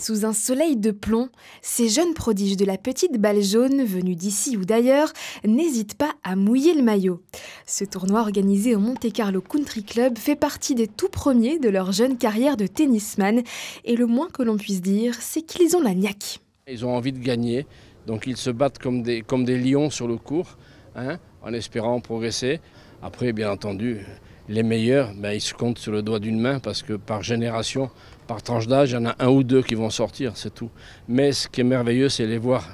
Sous un soleil de plomb, ces jeunes prodiges de la petite balle jaune, venus d'ici ou d'ailleurs, n'hésitent pas à mouiller le maillot. Ce tournoi organisé au Monte Carlo Country Club fait partie des tout premiers de leur jeune carrière de tennisman. Et le moins que l'on puisse dire, c'est qu'ils ont la niaque. Ils ont envie de gagner, donc ils se battent comme des lions sur le court, en espérant progresser. Après, bien entendu, les meilleurs, ils se comptent sur le doigt d'une main parce que par génération, par tranche d'âge, il y en a un ou deux qui vont sortir, c'est tout. Mais ce qui est merveilleux, c'est les voir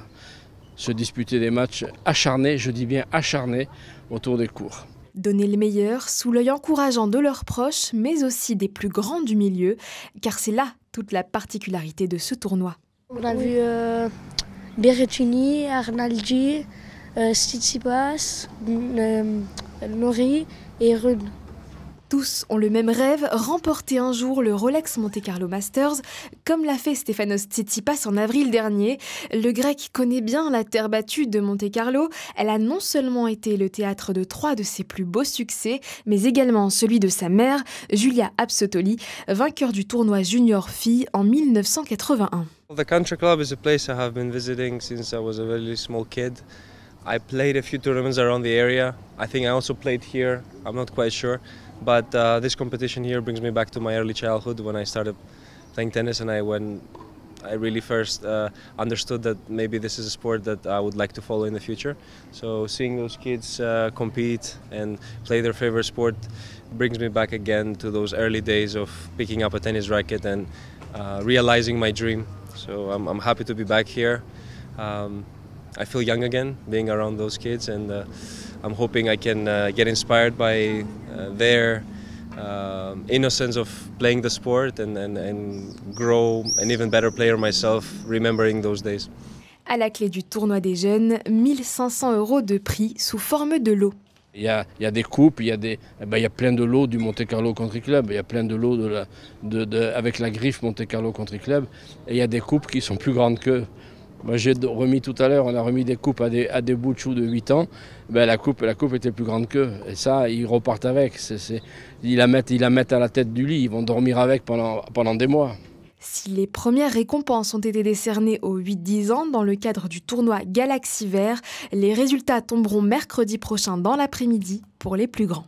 se disputer des matchs acharnés, je dis bien acharnés, autour des courts. Donner le meilleur sous l'œil encourageant de leurs proches, mais aussi des plus grands du milieu, car c'est là toute la particularité de ce tournoi. On a vu Berrettini, Arnaldi, Tsitsipas, Nori et Rune. Tous ont le même rêve, remporter un jour le Rolex Monte Carlo Masters, comme l'a fait Stefanos Tsitsipas en avril dernier. Le Grec connaît bien la terre battue de Monte Carlo. Elle a non seulement été le théâtre de 3 de ses plus beaux succès, mais également celui de sa mère, Julia Absotoli, vainqueur du tournoi junior filles en 1981. The country club is a place I have been visiting since I was a very small kid. I played a few tournaments around the area. I think I also played here. I'm not quite sure. But this competition here brings me back to my early childhood when I started playing tennis and when I really first understood that maybe this is a sport that I would like to follow in the future. So seeing those kids compete and play their favorite sport brings me back again to those early days of picking up a tennis racket and realizing my dream. So I'm happy to be back here. I feel young again being around those kids, and I'm hoping I can get inspired by their innocence of playing the sport and grow an even better player myself, remembering those days. À la clé du tournoi des jeunes, 1 500 € de prix sous forme de lots. Il y a des coupes, il y a plein de lots du Monte Carlo Country Club, il y a plein de lots avec la griffe Monte Carlo Country Club, et il y a des coupes qui sont plus grandes qu'eux. Moi j'ai remis tout à l'heure, on a remis des coupes à des bouts de choux de 8 ans, la coupe était plus grande qu'eux, et ça ils repartent avec, ils la mettent à la tête du lit, ils vont dormir avec pendant des mois. Si les premières récompenses ont été décernées aux 8-10 ans dans le cadre du tournoi Galaxy Vert, les résultats tomberont mercredi prochain dans l'après-midi pour les plus grands.